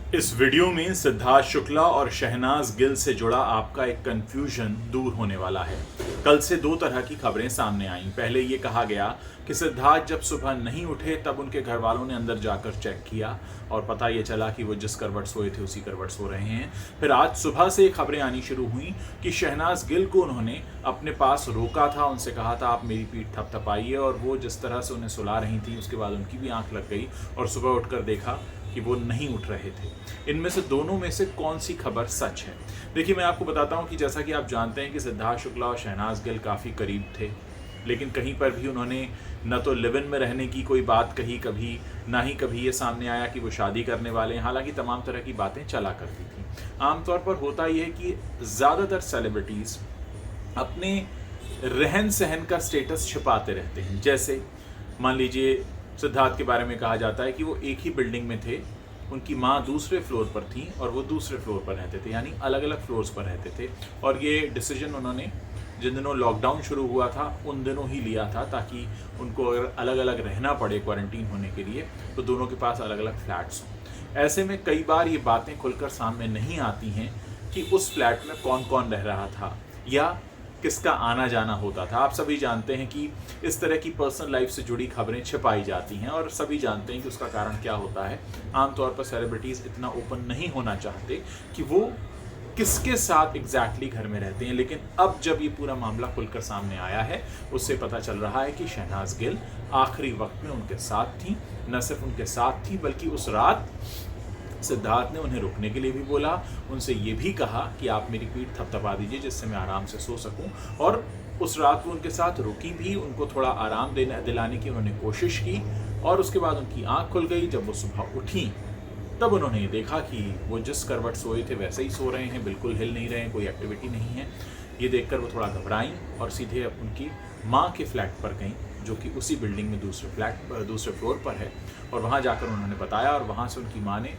इस वीडियो में सिद्धार्थ शुक्ला और शहनाज गिल से जुड़ा आपका एक कंफ्यूजन दूर होने वाला है। कल से दो तरह की खबरें सामने आईं। पहले ये कहा गया कि सिद्धार्थ जब सुबह नहीं उठे तब उनके घर वालों ने अंदर जाकर चेक किया और पता ये चला कि वो जिस करवट सोए थे उसी करवट सो रहे हैं। फिर आज सुबह से खबरें आनी शुरू हुई कि शहनाज गिल को उन्होंने अपने पास रोका था, उनसे कहा था आप मेरी पीठ थपथपाइए, और वो जिस तरह से उन्हें सुला रही थी उसके बाद उनकी भी आंख लग गई और सुबह उठकर देखा कि वो नहीं उठ रहे थे। इनमें से दोनों में से कौन सी खबर सच है? देखिए, मैं आपको बताता हूं कि जैसा कि आप जानते हैं कि सिद्धार्थ शुक्ला और शहनाज गिल काफ़ी करीब थे, लेकिन कहीं पर भी उन्होंने न तो लिव इन में रहने की कोई बात कही कभी, ना ही कभी ये सामने आया कि वो शादी करने वाले हैं। हालांकि तमाम तरह की बातें चला करती थी। आमतौर पर होता यह है कि ज़्यादातर सेलिब्रिटीज़ अपने रहन सहन का स्टेटस छिपाते रहते हैं। जैसे मान लीजिए सिद्धार्थ के बारे में कहा जाता है कि वो एक ही बिल्डिंग में थे, उनकी माँ दूसरे फ्लोर पर थी और वो दूसरे फ्लोर पर रहते थे, यानी अलग अलग फ्लोर्स पर रहते थे। और ये डिसीजन उन्होंने जिन दिनों लॉकडाउन शुरू हुआ था उन दिनों ही लिया था, ताकि उनको अगर अलग अलग रहना पड़े क्वारंटीन होने के लिए तो दोनों के पास अलग अलग फ्लैट्स हों। ऐसे में कई बार ये बातें खुलकर सामने नहीं आती हैं कि उस फ्लैट में कौन कौन रह रहा था या किसका आना जाना होता था। आप सभी जानते हैं कि इस तरह की पर्सनल लाइफ से जुड़ी खबरें छिपाई जाती हैं और सभी जानते हैं कि उसका कारण क्या होता है। आमतौर पर सेलिब्रिटीज़ इतना ओपन नहीं होना चाहते कि वो किसके साथ एग्जैक्टली घर में रहते हैं। लेकिन अब जब ये पूरा मामला खुलकर सामने आया है, उससे पता चल रहा है कि शहनाज गिल आखिरी वक्त में उनके साथ थी। न सिर्फ उनके साथ थी बल्कि उस रात सिद्धार्थ ने उन्हें रुकने के लिए भी बोला, उनसे ये भी कहा कि आप मेरी पीठ थपथपा दीजिए जिससे मैं आराम से सो सकूं। और उस रात वो उनके साथ रुकी भी, उनको थोड़ा आराम दिलाने की उन्होंने कोशिश की। और उसके बाद उनकी आंख खुल गई। जब वो सुबह उठी तब उन्होंने ये देखा कि वो जिस करवट सोए थे वैसे ही सो रहे हैं, बिल्कुल हिल नहीं रहे हैं, कोई एक्टिविटी नहीं है। ये देखकर वो थोड़ा घबराई और सीधे उनकी माँ के फ्लैट पर गई, जो कि उसी बिल्डिंग में दूसरे फ्लोर पर है। और वहाँ जाकर उन्होंने बताया और वहाँ से उनकी माँ ने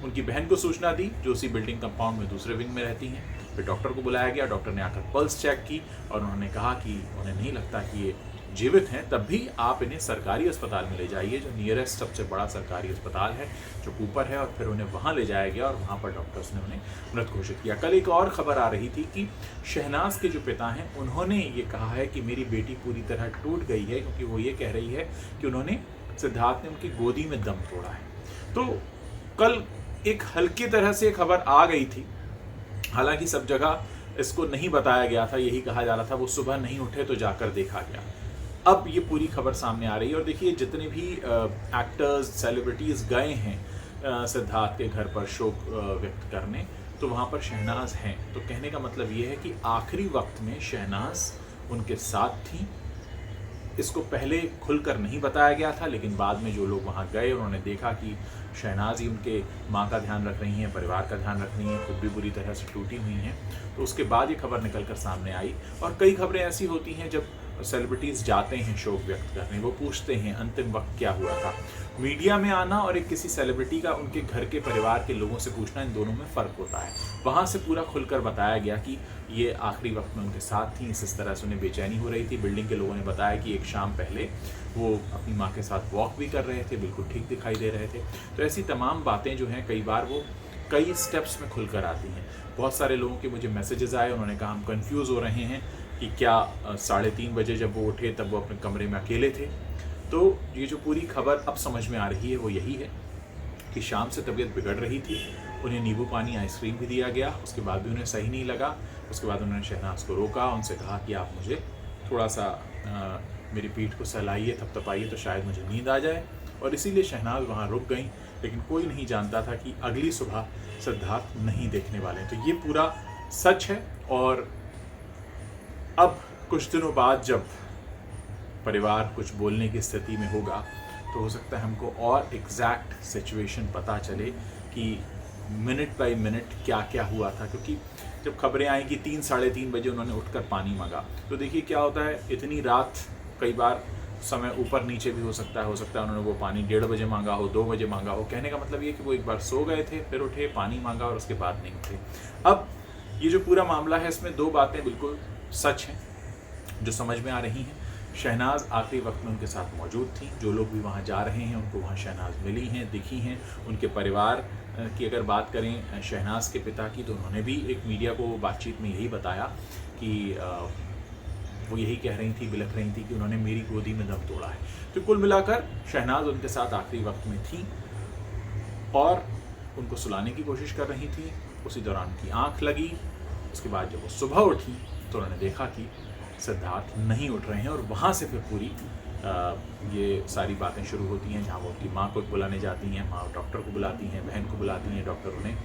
उनकी बहन को सूचना दी, जो उसी बिल्डिंग कंपाउंड में दूसरे विंग में रहती हैं। फिर डॉक्टर को बुलाया गया। डॉक्टर ने आकर पल्स चेक की और उन्होंने कहा कि उन्हें नहीं लगता कि ये जीवित हैं। तब भी आप इन्हें सरकारी अस्पताल में ले जाइए, जो नियरेस्ट सबसे बड़ा सरकारी अस्पताल है जो ऊपर है। और फिर उन्हें वहाँ ले जाया गया और वहाँ पर डॉक्टर्स ने उन्हें मृत घोषित किया। कल एक और खबर आ रही थी कि शहनाज के जो पिता हैं उन्होंने ये कहा है कि मेरी बेटी पूरी तरह टूट गई है, क्योंकि वो ये कह रही है कि उन्होंने सिद्धार्थ ने उनकी गोदी में दम तोड़ा है। तो कल एक हल्की तरह से खबर आ गई थी। हालांकि सब जगह इसको नहीं बताया गया था, यही कहा जा रहा था वो सुबह नहीं उठे तो जाकर देखा गया। अब ये पूरी खबर सामने आ रही है। और देखिए, जितने भी एक्टर्स सेलिब्रिटीज़ गए हैं सिद्धार्थ के घर पर शोक व्यक्त करने, तो वहाँ पर शहनाज हैं। तो कहने का मतलब ये है कि आखिरी वक्त में शहनाज उनके साथ थी। इसको पहले खुलकर नहीं बताया गया था, लेकिन बाद में जो लोग वहाँ गए उन्होंने देखा कि शहनाज ही उनके माँ का ध्यान रख रही हैं, परिवार का ध्यान रख रही हैं, खुद भी बुरी तरह से टूटी हुई हैं। तो उसके बाद ये खबर निकल कर सामने आई। और कई खबरें ऐसी होती हैं जब सेलिब्रिटीज़ जाते हैं शोक व्यक्त करने, वो पूछते हैं अंतिम वक्त क्या हुआ था। मीडिया में आना और एक किसी सेलिब्रिटी का उनके घर के परिवार के लोगों से पूछना, इन दोनों में फ़र्क होता है। वहाँ से पूरा खुलकर बताया गया कि ये आखिरी वक्त में उनके साथ थी, इस तरह से उन्हें बेचैनी हो रही थी। बिल्डिंग के लोगों ने बताया कि एक शाम पहले वो अपनी माँ के साथ वॉक भी कर रहे थे, बिल्कुल ठीक दिखाई दे रहे थे। तो ऐसी तमाम बातें जो हैं कई बार वो कई स्टेप्स में खुलकर आती हैं। बहुत सारे लोगों के मुझे मैसेजेस आए, उन्होंने कहा हम कंफ्यूज हो रहे हैं कि क्या 3:30 बजे जब वो उठे तब वो अपने कमरे में अकेले थे। तो ये जो पूरी खबर अब समझ में आ रही है वो यही है कि शाम से तबीयत बिगड़ रही थी, उन्हें नींबू पानी आइसक्रीम भी दिया गया, उसके बाद भी उन्हें सही नहीं लगा। उसके बाद उन्होंने शहनाज को रोका, उनसे कहा कि आप मुझे थोड़ा सा मेरी पीठ को सहलाइए, थपथपाइए तो शायद मुझे नींद आ जाए। और इसीलिए शहनाज वहाँ रुक गई। लेकिन कोई नहीं जानता था कि अगली सुबह सिद्धार्थ नहीं देखने वाले। तो ये पूरा सच है। और अब कुछ दिनों बाद जब परिवार कुछ बोलने की स्थिति में होगा तो हो सकता है हमको और एग्जैक्ट सिचुएशन पता चले कि मिनट बाय मिनट क्या क्या हुआ था। क्योंकि जब खबरें आई कि 3-3:30 बजे उन्होंने उठकर पानी मांगा, तो देखिए क्या होता है, इतनी रात कई बार समय ऊपर नीचे भी हो सकता है उन्होंने वो पानी 1:30 बजे मांगा हो, 2 बजे मांगा हो। कहने का मतलब ये कि वो एक बार सो गए थे, फिर उठे, पानी मांगा और उसके बाद नहीं उठे। अब ये जो पूरा मामला है इसमें दो बातें बिल्कुल सच हैं जो समझ में आ रही हैं। शहनाज आखिरी वक्त में उनके साथ मौजूद थी। जो लोग भी वहाँ जा रहे हैं उनको वहाँ शहनाज मिली हैं, दिखी हैं। उनके परिवार की अगर बात करें शहनाज के पिता की, तो उन्होंने भी एक मीडिया को बातचीत में यही बताया कि वो यही कह रही थी, बिलख रही थी कि उन्होंने मेरी गोदी में दम तोड़ा है। तो कुल मिलाकर शहनाज उनके साथ आखिरी वक्त में थी और उनको सुलाने की कोशिश कर रही थी। उसी दौरान उनकी आँख लगी। उसके बाद जब वो सुबह उठी तो उन्होंने देखा कि सिद्धार्थ नहीं उठ रहे हैं और वहाँ से फिर पूरी ये सारी बातें शुरू होती हैं, जहाँ वो उनकी माँ को बुलाने जाती हैं। माँ डॉक्टर को बुलाती हैं, बहन को बुलाती हैं। डॉक्टर उन्हें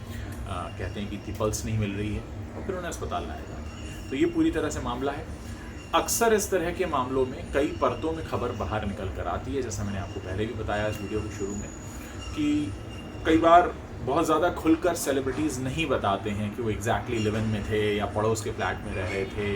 कहते हैं कि इतनी पल्स नहीं मिल रही है और फिर उन्हें अस्पताल लाया जाता है। तो ये पूरी तरह से मामला है। अक्सर इस तरह के मामलों में कई परतों में खबर बाहर निकल कर आती है, जैसा मैंने आपको पहले भी बताया इस वीडियो के शुरू में कि कई बार बहुत ज़्यादा खुलकर सेलिब्रिटीज़ नहीं बताते हैं कि वो एग्जैक्टली लिव इन में थे या पड़ोस के फ्लैट में रह रहे थे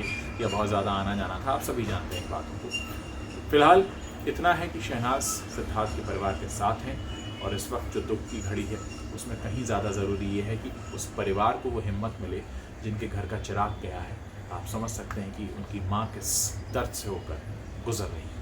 या बहुत ज़्यादा आना जाना था। आप सभी जानते हैं इन बातों को। फिलहाल इतना है कि शहनाज सिद्धार्थ के परिवार के साथ हैं और इस वक्त जो दुख की घड़ी है उसमें कहीं ज़्यादा ज़रूरी ये है कि उस परिवार को वो हिम्मत मिले जिनके घर का चिराग गया है। आप समझ सकते हैं कि उनकी माँ किस दर्द से होकर गुजर रही है।